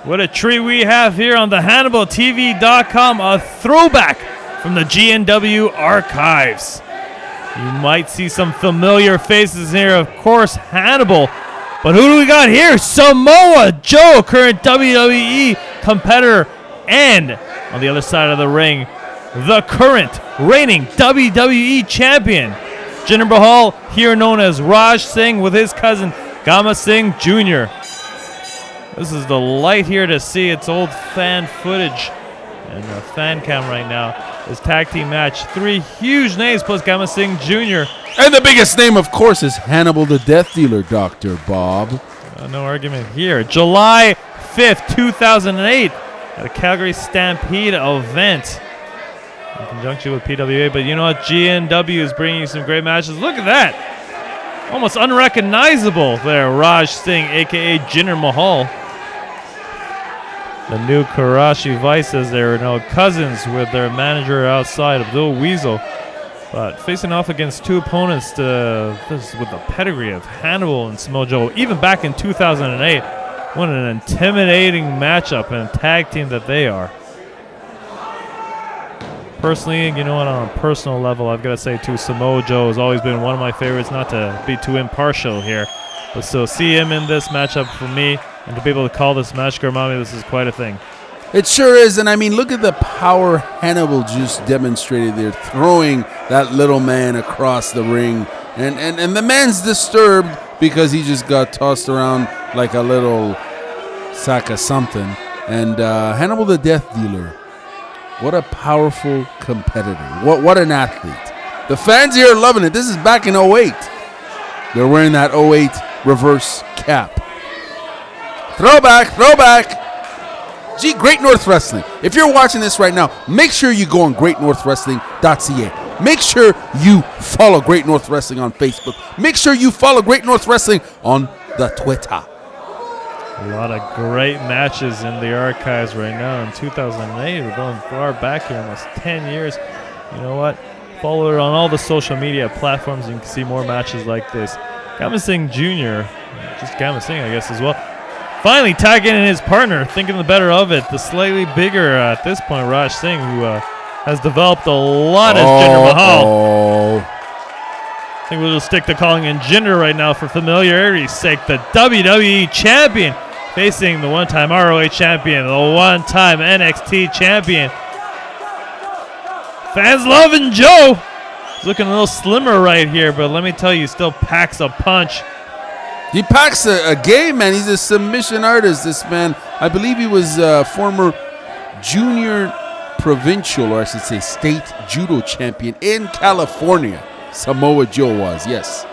What a treat we have here on the HannibalTV.com, a throwback from the GNW archives. You might see some familiar faces here, of course, Hannibal. But who do we got here? Samoa Joe, current WWE competitor, and on the other side of the ring, the current reigning WWE Champion, Jinder Mahal, here known as Raj Singh, with his cousin Singh Jr. This is the light here to see. It's old fan footage and a fan cam right now. This tag team match, 3 huge names plus Singh Jr. And the biggest name, of course, is Hannibal the Death Dealer, Dr. Bob. No argument here. July 5th, 2008, at a Calgary Stampede event in conjunction with PWA. But you know what? GNW is bringing you some great matches. Look at that. Almost unrecognizable there. Raj Singh, a.k.a. Jinder Mahal. The new Karashi Vices, they're now cousins with their manager outside of Lil Weasel. But facing off against 2 opponents this with the pedigree of Hannibal and Samoa Joe, even back in 2008. What an intimidating matchup and tag team that they are. Personally, you know what, on a personal level, I've got to say too, Samoa Joe has always been one of my favorites, not to be too impartial here. But so see him in this matchup for me, and to be able to call this match, Garmami, this is quite a thing. It sure is, and I mean, look at the power Hannibal just demonstrated there, throwing that little man across the ring. And the man's disturbed because he just got tossed around like a little sack of something. And Hannibal the Death Dealer, what a powerful competitor. What an athlete. The fans here are loving it. This is back in 08. They're wearing that 08 reverse cap. Throwback. Gee, Great North Wrestling. If you're watching this right now, make sure you go on greatnorthwrestling.ca. Make sure you follow Great North Wrestling on Facebook. Make sure you follow Great North Wrestling on the Twitter. A lot of great matches in the archives right now. In 2008, we're going far back here, almost 10 years. You know what? Follow her on all the social media platforms. You can see more matches like this. Singh Jr., just Singh, I guess, as well. Finally tagging in his partner, thinking the better of it. The slightly bigger, at this point, Raj Singh, who has developed a lot as Jinder Mahal. I think we'll just stick to calling him Jinder right now for familiarity's sake. The WWE Champion facing the one-time ROH Champion, the one-time NXT Champion. Fans loving Joe. He's looking a little slimmer right here, but let me tell you, he still packs a punch. He packs a game, man. He's a submission artist, this man. I believe he was former junior provincial, or I should say state judo champion in California. Samoa Joe was, yes.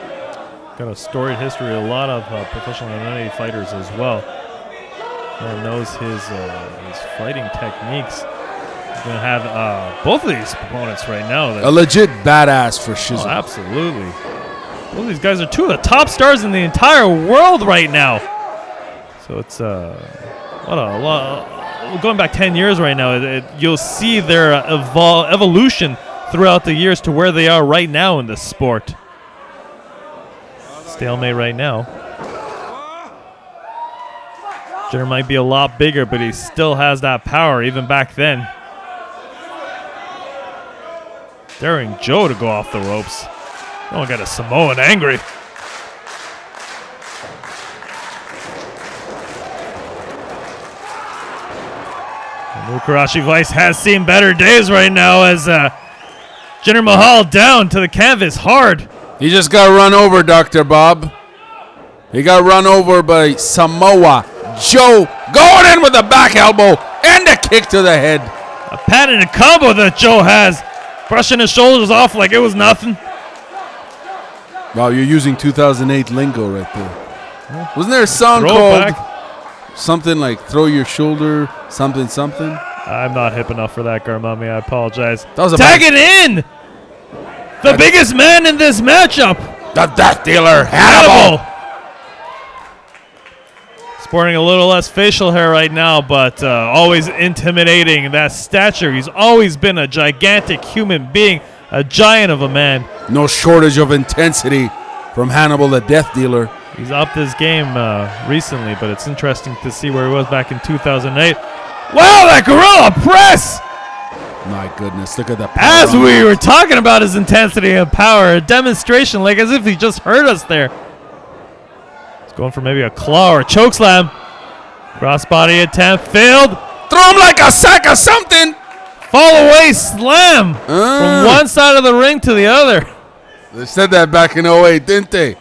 Got a storied history, a lot of professional MMA fighters as well. Man knows his fighting techniques. He's going to have both of these opponents right now. A legit badass for shizzle. Oh, absolutely. Both of these guys are 2 of the top stars in the entire world right now. So it's what a lot. Going back 10 years right now, you'll see their evolution throughout the years to where they are right now in the sport. Stalemate right now. Jinder might be a lot bigger, but he still has that power even back then. Daring Joe to go off the ropes. No one got a Samoan angry. The new Karashi Vice has seen better days right now as Jinder Mahal down to the canvas hard. He just got run over, Dr. Bob. He got run over by Samoa Joe, going in with a back elbow and a kick to the head. A patented combo that Joe has, brushing his shoulders off like it was nothing. Wow, you're using 2008 lingo right there. Wasn't there a song Throwback called something like Throw Your Shoulder, something? I'm not hip enough for that, Garmami. I apologize. That was Tag it in! The biggest man in this matchup! The Death Dealer, Hannibal! Sporting a little less facial hair right now, but always intimidating. That stature, he's always been a gigantic human being, a giant of a man. No shortage of intensity from Hannibal the Death Dealer. He's upped his game recently, but it's interesting to see where he was back in 2008. Wow, that gorilla press! My goodness, look at the power. As we were talking about his intensity and power, a demonstration like as if he just heard us there. He's going for maybe a claw or a choke slam. Crossbody attempt failed. Throw him like a sack of something. Fall away slam from one side of the ring to the other. They said that back in 08, didn't they?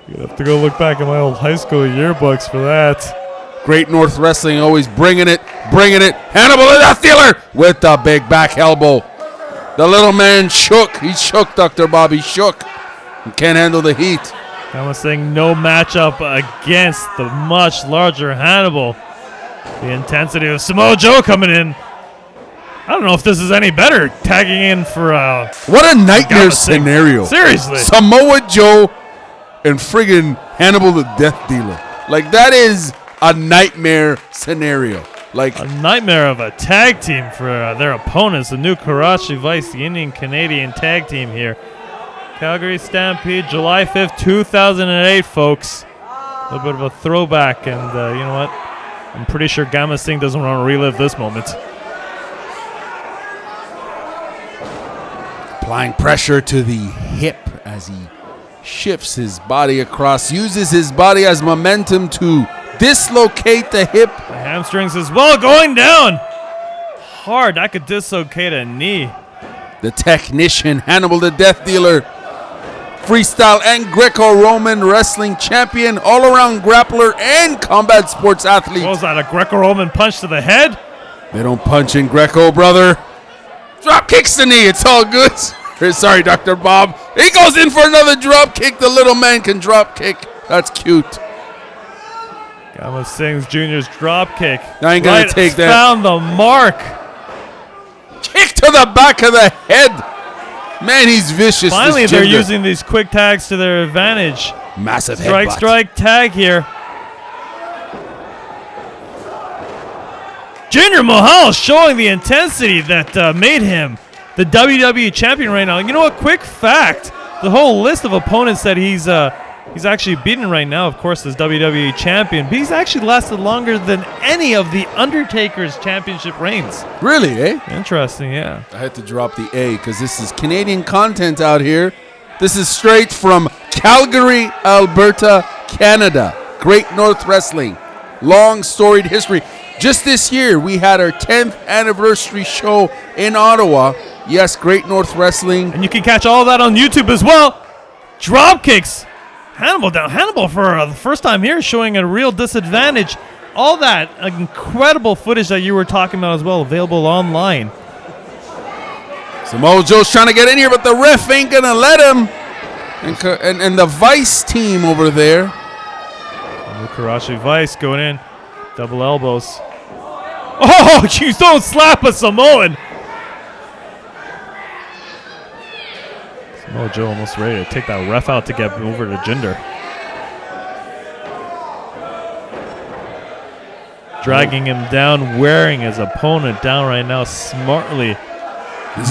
You'd have to go look back at my old high school yearbooks for that. Great North Wrestling, always bringing it. Hannibal the Death Dealer with the big back elbow. The little man shook. He shook, Dr. Bob. He shook. He can't handle the heat. I was saying no matchup against the much larger Hannibal. The intensity of Samoa Joe coming in. I don't know if this is any better. Tagging in for what a nightmare scenario. Seriously. Samoa Joe and friggin' Hannibal the Death Dealer. Like, that is a nightmare scenario. Like a nightmare of a tag team for their opponents. The new Karachi Vice, the Indian-Canadian tag team here. Calgary Stampede, July 5th, 2008, folks. A little bit of a throwback, and you know what? I'm pretty sure Gamma Singh doesn't want to relive this moment. Applying pressure to the hip as he shifts his body across, uses his body as momentum to dislocate the hip. The hamstrings as well going down. Hard, that could dislocate a knee. The technician, Hannibal the Death Dealer, freestyle and Greco-Roman wrestling champion, all-around grappler and combat sports athlete. What was that, a Greco-Roman punch to the head? They don't punch in Greco, brother. Drop kicks the knee, it's all good. Sorry, Dr. Bob. He goes in for another drop kick. The little man can drop kick. That's cute. Gamma Singh Jr.'s drop kick. I ain't gonna take that. Found the mark. Kick to the back of the head. Man, he's vicious. Finally, they're using these quick tags to their advantage. Massive strike, headbutt. strike, tag here. Jinder Mahal showing the intensity that made him the WWE Champion right now. You know what? Quick fact: the whole list of opponents that he's actually beaten right now, of course, is WWE Champion. But he's actually lasted longer than any of the Undertaker's championship reigns. Really, eh? Interesting, yeah. I had to drop the A because this is Canadian content out here. This is straight from Calgary, Alberta, Canada. Great North Wrestling. Long storied history. Just this year, we had our 10th anniversary show in Ottawa. Yes, Great North Wrestling. And you can catch all that on YouTube as well. Drop kicks. Hannibal down. Hannibal for the first time here showing a real disadvantage. All that incredible footage that you were talking about as well, available online. Samoa Joe's trying to get in here, but the ref ain't going to let him. And the Vice team over there. And the Karachi Vice going in. Double elbows. Oh, you don't slap a Samoan. Samoa Joe almost ready to take that ref out to get over to Jinder. Dragging him down, wearing his opponent down right now, smartly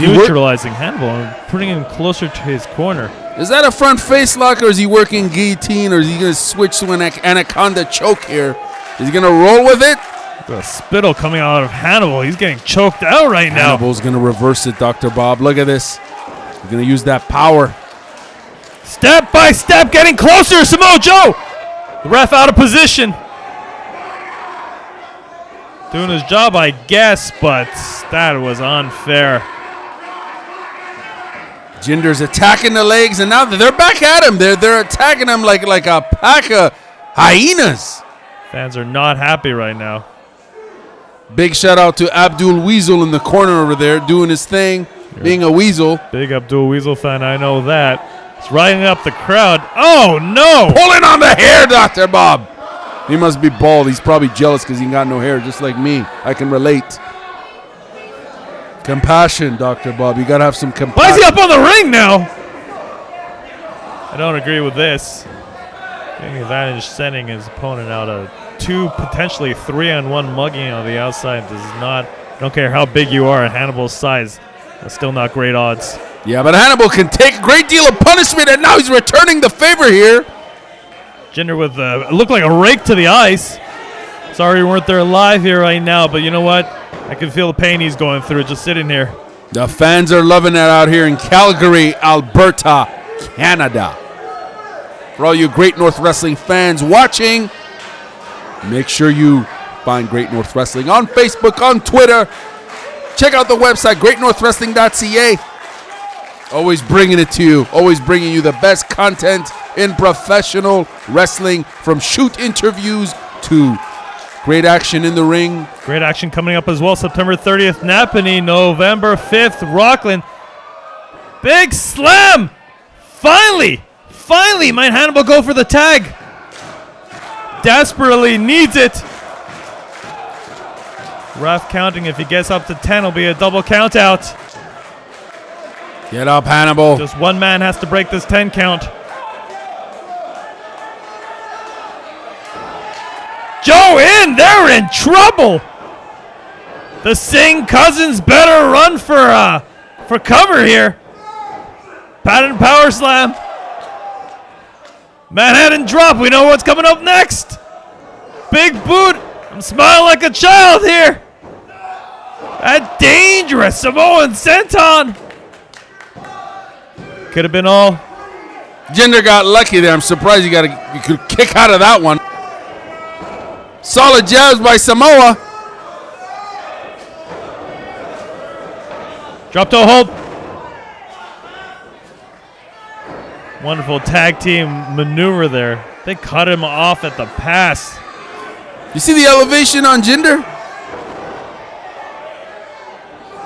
neutralizing Hannibal and putting him closer to his corner. Is that a front face lock, or is he working guillotine, or is he going to switch to an anaconda choke here? Is he going to roll with it? The spittle coming out of Hannibal. He's getting choked out right now. Hannibal's going to reverse it, Dr. Bob. Look at this. He's going to use that power. Step by step, getting closer. Samoa Joe. The ref out of position. Doing his job, I guess, but that was unfair. Jinder's attacking the legs, and now they're back at him. They're attacking him like a pack of hyenas. Fans are not happy right now. Big shout out to Abdul Weasel in the corner over there doing his thing, being a weasel. Big Abdul Weasel fan, I know that. He's riding up the crowd. Oh, no! Pulling on the hair, Dr. Bob. He must be bald. He's probably jealous because he got no hair, just like me. I can relate. Compassion, Dr. Bob. You got to have some compassion. Why is he up on the ring now? I don't agree with this. Taking advantage, sending his opponent out a 2, potentially 3-on-1 mugging on the outside does not, I don't care how big you are at Hannibal's size, that's still not great odds. Yeah, but Hannibal can take a great deal of punishment, and now he's returning the favor here. Jinder with it looked like a rake to the ice. Sorry we weren't there live here right now, but you know what? I can feel the pain he's going through just sitting here. The fans are loving it out here in Calgary, Alberta, Canada. For all you Great North Wrestling fans watching, make sure you find Great North Wrestling on Facebook, on Twitter. Check out the website, greatnorthwrestling.ca. Always bringing it to you. Always bringing you the best content in professional wrestling, from shoot interviews to great action in the ring. Great action coming up as well. September 30th, Napanee. November 5th, Rockland. Big slam! Finally! Might Hannibal go for the tag? Desperately needs it. Ref counting. If he gets up to 10, it'll be a double count out. Get up, Hannibal. Just one man has to break this 10 count. Joe in! They're in trouble! The Singh cousins better run for cover here. Patent power slam. Manhattan drop. We know what's coming up next. Big boot. I'm smiling like a child here. A dangerous Samoan senton. Could have been all. Jinder got lucky there. I'm surprised you could kick out of that one. Solid jabs by Samoa. Drop toe hold. Wonderful tag team maneuver there. They cut him off at the pass. You see the elevation on Jinder?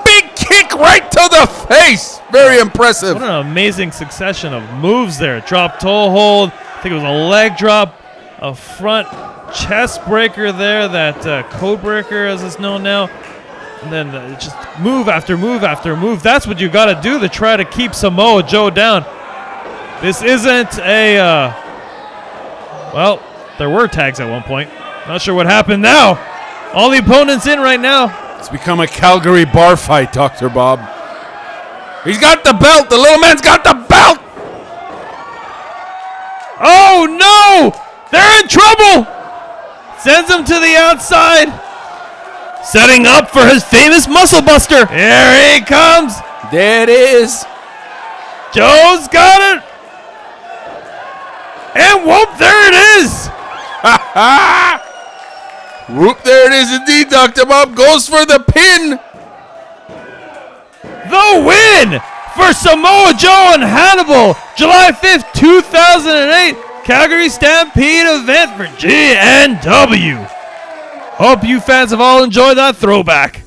Big kick right to the face. Very impressive. What an amazing succession of moves there. Drop toe hold. I think it was a leg drop. A front chest breaker there. That code breaker, as it's known now. And then just move after move after move. That's what you got to do to try to keep Samoa Joe down. This isn't a, well, there were tags at one point. Not sure what happened now. All the opponents in right now. It's become a Calgary bar fight, Dr. Bob. He's got the belt. The little man's got the belt. Oh, no! They're in trouble! Sends him to the outside. Setting up for his famous muscle buster. Here he comes. There it is. Joe's got it. And whoop, there it is. Whoop, there it is indeed, Dr. Bob. Goes for the pin. The win for Samoa Joe and Hannibal. July 5th, 2008. Calgary Stampede event for GNW. Hope you fans have all enjoyed that throwback.